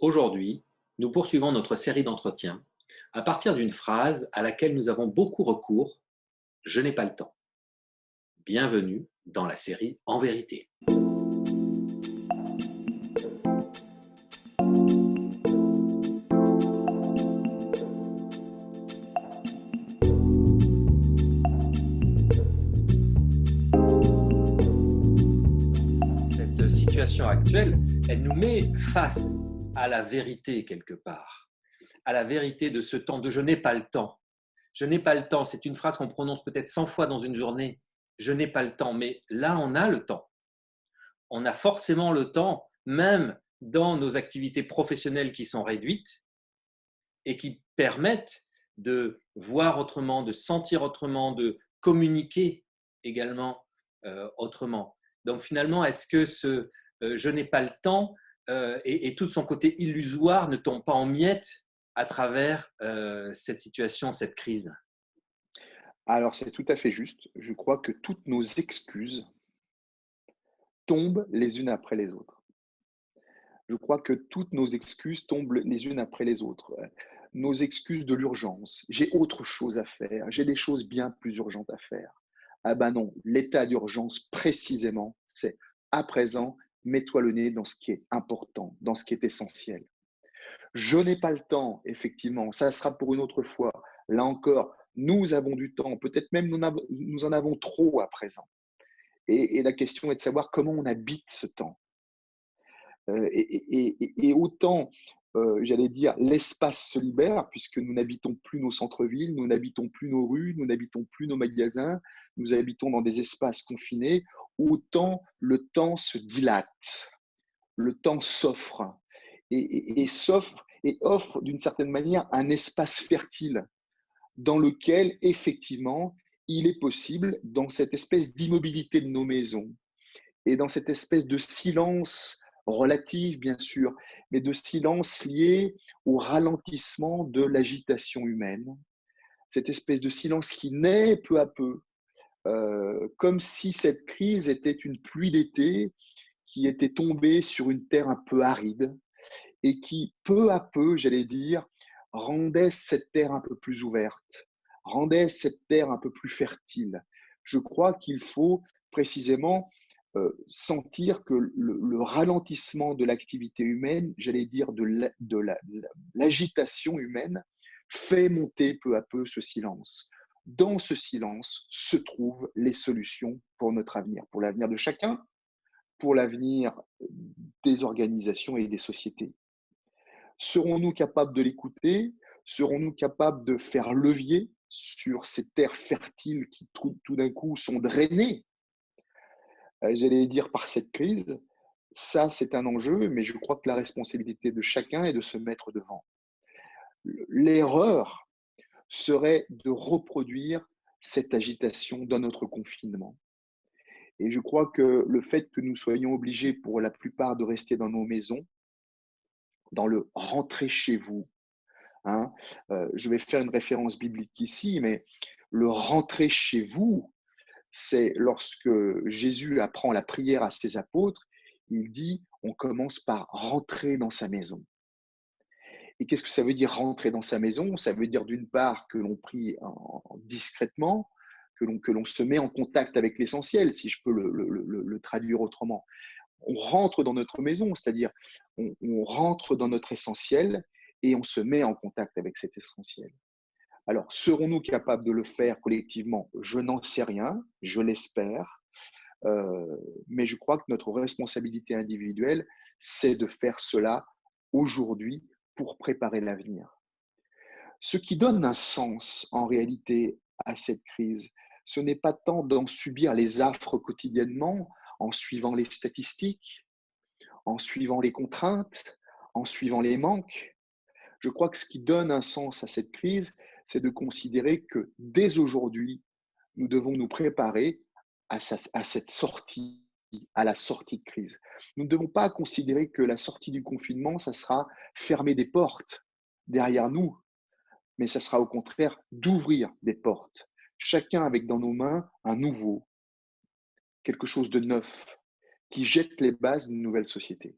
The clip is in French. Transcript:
Aujourd'hui, nous poursuivons notre série d'entretiens à partir d'une phrase à laquelle nous avons beaucoup recours: je n'ai pas le temps. Bienvenue dans la série En vérité. Cette situation actuelle, elle nous met face à la vérité quelque part, à la vérité de ce temps de je n'ai pas le temps. Je n'ai pas le temps, c'est une phrase qu'on prononce peut-être 100 fois dans une journée. Je n'ai pas le temps, mais là on a le temps. On a forcément le temps, même dans nos activités professionnelles qui sont réduites et qui permettent de voir autrement, de sentir autrement, de communiquer également autrement. Donc finalement, est-ce que ce je n'ai pas le temps et tout son côté illusoire ne tombe pas en miettes à travers cette situation, cette crise? Alors, c'est tout à fait juste. Je crois que toutes nos excuses tombent les unes après les autres. Je crois que toutes nos excuses tombent les unes après les autres. Nos excuses de l'urgence. J'ai autre chose à faire. J'ai des choses bien plus urgentes à faire. Ah ben non, l'état d'urgence, précisément, c'est à présent, mets-toi le nez dans ce qui est important, dans ce qui est essentiel. Je n'ai pas le temps, effectivement, ça sera pour une autre fois. Là encore, nous avons du temps, peut-être même nous en avons trop à présent. Et la question est de savoir comment on habite ce temps. Et autant, j'allais dire, l'espace se libère, puisque nous n'habitons plus nos centres-villes, nous n'habitons plus nos rues, nous n'habitons plus nos magasins, nous habitons dans des espaces confinés, autant le temps se dilate, le temps s'offre, et s'offre et offre d'une certaine manière un espace fertile dans lequel, effectivement, il est possible, dans cette espèce d'immobilité de nos maisons et dans cette espèce de silence relatif, bien sûr, mais de silence lié au ralentissement de l'agitation humaine, cette espèce de silence qui naît peu à peu, comme si cette crise était une pluie d'été qui était tombée sur une terre un peu aride et qui, peu à peu, j'allais dire, rendait cette terre un peu plus ouverte, rendait cette terre un peu plus fertile. Je crois qu'il faut précisément sentir que le ralentissement de l'activité humaine, j'allais dire l'agitation humaine, fait monter peu à peu ce silence. Dans ce silence se trouvent les solutions pour notre avenir, pour l'avenir de chacun, pour l'avenir des organisations et des sociétés. Serons-nous capables de l'écouter? Serons-nous capables de faire levier sur ces terres fertiles qui tout d'un coup sont drainées, j'allais dire, par cette crise? Ça, c'est un enjeu, mais je crois que la responsabilité de chacun est de se mettre devant. L'erreur serait de reproduire cette agitation dans notre confinement. Et je crois que le fait que nous soyons obligés pour la plupart de rester dans nos maisons, dans le rentrer chez vous, hein. Je vais faire une référence biblique ici, mais le rentrer chez vous, c'est lorsque Jésus apprend la prière à ses apôtres, il dit, on commence par rentrer dans sa maison. Et qu'est-ce que ça veut dire rentrer dans sa maison? Ça veut dire d'une part que l'on prie discrètement, que l'on se met en contact avec l'essentiel, si je peux le traduire autrement. On rentre dans notre maison, c'est-à-dire on rentre dans notre essentiel et on se met en contact avec cet essentiel. Alors, serons-nous capables de le faire collectivement? Je n'en sais rien, je l'espère, mais je crois que notre responsabilité individuelle, c'est de faire cela aujourd'hui pour préparer l'avenir. Ce qui donne un sens en réalité à cette crise, ce n'est pas tant d'en subir les affres quotidiennement en suivant les statistiques, en suivant les contraintes, en suivant les manques. Je crois que ce qui donne un sens à cette crise, c'est de considérer que dès aujourd'hui, nous devons nous préparer à cette sortie, à la sortie de crise. Nous ne devons pas considérer que la sortie du confinement, ça sera fermer des portes derrière nous, mais ça sera au contraire d'ouvrir des portes, chacun avec dans nos mains un nouveau, quelque chose de neuf, qui jette les bases d'une nouvelle société.